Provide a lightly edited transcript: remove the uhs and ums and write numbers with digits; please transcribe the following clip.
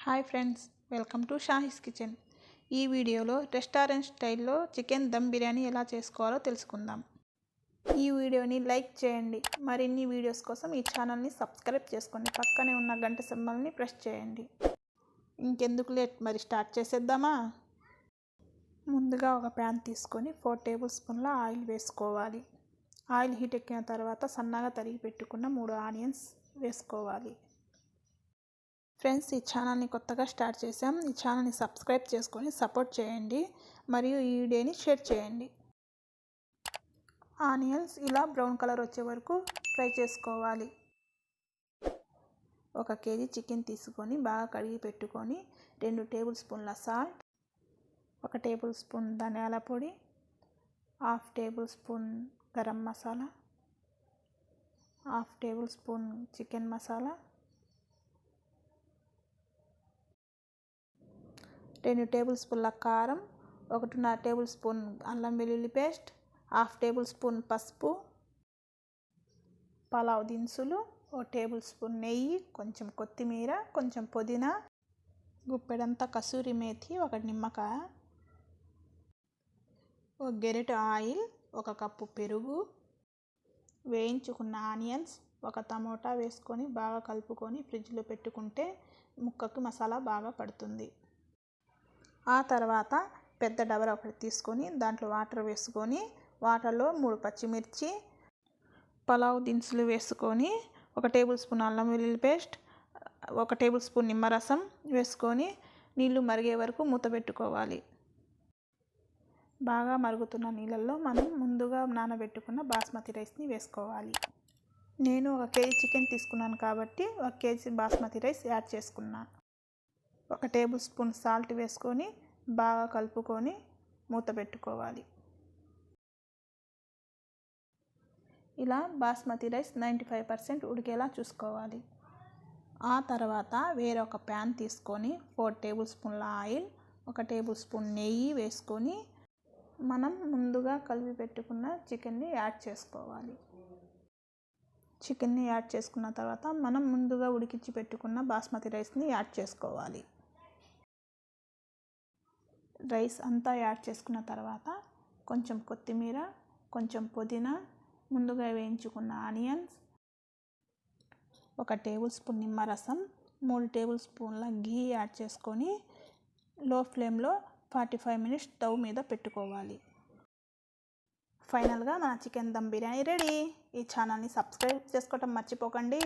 Hi friends, welcome to Shahis kitchen. ఈ వీడియోలో restaurant స్టైల్లో చికెన్ దమ్ బిర్యానీ ఎలా చేసుకోవాలో తెలుసుకుందాం. ఈ వీడియోని లైక్ చేయండి. మరిన్ని వీడియోస్ కోసం ఈ ఛానల్ని సబ్స్క్రైబ్ చేసుకోండి. పక్కనే ఉన్న గంట సింబల్ని ప్రెస్ చేయండి. ఇంకెందుకు లేట్, మరి స్టార్ట్ చేసేద్దామా? ముందుగా ఒక ప్యాన్ తీసుకొని 4 టేబుల్ స్పూన్ల ఆయిల్ వేసుకోవాలి. ఆయిల్ హీట్ ఎక్కిన తర్వాత సన్నగా తరిగి పెట్టుకున్న 3 ఆనియన్స్ వేసుకోవాలి. ఫ్రెండ్స్, ఈ ఛానల్ని కొత్తగా స్టార్ట్ చేసాం. ఈ ఛానల్ని సబ్స్క్రైబ్ చేసుకొని సపోర్ట్ చేయండి మరియు ఈ వీడియోని షేర్ చేయండి. ఆనియన్స్ ఇలా బ్రౌన్ కలర్ వచ్చే వరకు ఫ్రై చేసుకోవాలి. 1 కేజీ చికెన్ తీసుకొని బాగా కడిగి పెట్టుకొని 2 టేబుల్ స్పూన్ల సాల్ట్, 1 టేబుల్ స్పూన్ ధనియాల పొడి, 1/2 table spoon garam masala, 1/2 table spoon chicken masala, 2 table స్పూన్ల కారం, 1.5 టేబుల్ స్పూన్ అల్లం వెల్లుల్లి పేస్ట్, 1/2 టేబుల్ స్పూన్ పసుపు, పలావ్ దినుసులు, 1 టేబుల్ స్పూన్ నెయ్యి, కొంచెం కొత్తిమీర, కొంచెం పుదీనా, గుప్పెడంత కసూరి మేథి, 1 నిమ్మకాయ, 1 గెరిటె ఆయిల్, 1 కప్పు పెరుగు, వేయించుకున్న ఆనియన్స్, 1 టమోటా వేసుకొని బాగా కలుపుకొని ఫ్రిడ్జ్లో పెట్టుకుంటే ముక్కకు మసాలా బాగా పడుతుంది. ఆ తర్వాత పెద్ద డబర ఒకటి తీసుకొని దాంట్లో వాటర్ వేసుకొని వాటర్లో 3 పచ్చిమిర్చి, పలావ్ దినుసులు వేసుకొని 1 టేబుల్ స్పూన్ అల్లం వెల్లుల్లి పేస్ట్, 1 టేబుల్ స్పూన్ నిమ్మరసం వేసుకొని నీళ్లు మరిగే వరకు మూత పెట్టుకోవాలి. బాగా మరుగుతున్న నీళ్ళల్లో మనం ముందుగా నానబెట్టుకున్న బాస్మతి రైస్ని వేసుకోవాలి. నేను 1 కేజీ చికెన్ తీసుకున్నాను కాబట్టి 1 కేజీ బాస్మతి రైస్ యాడ్ చేసుకున్నాను. 1 టేబుల్ స్పూన్ సాల్ట్ వేసుకొని బాగా కలుపుకొని మూత పెట్టుకోవాలి. ఇలా బాస్మతి రైస్ 95% ఉడికేలా చూసుకోవాలి. ఆ తర్వాత వేరొక ప్యాన్ తీసుకొని 4 టేబుల్ స్పూన్ల ఆయిల్, 1 టేబుల్ స్పూన్ నెయ్యి వేసుకొని మనం ముందుగా కలిపి పెట్టుకున్న చికెన్ని యాడ్ చేసుకోవాలి. చికెన్ని యాడ్ చేసుకున్న తర్వాత మనం ముందుగా ఉడికించి పెట్టుకున్న బాస్మతి రైస్ని యాడ్ చేసుకోవాలి. రైస్ అంతా యాడ్ చేసుకున్న తర్వాత కొంచెం కొత్తిమీర, కొంచెం పుదీనా, ముందుగా వేయించుకున్న ఆనియన్స్, 1 టేబుల్ స్పూన్ నిమ్మరసం, 3 టేబుల్ స్పూన్ల ఘీ యాడ్ చేసుకొని లో ఫ్లేమ్లో 45 మినిట్స్ స్టవ్ మీద పెట్టుకోవాలి. ఫైనల్గా మన చికెన్ దమ్ బిర్యానీ రెడీ. ఈ ఛానల్ని సబ్స్క్రైబ్ చేసుకోవటం మర్చిపోకండి.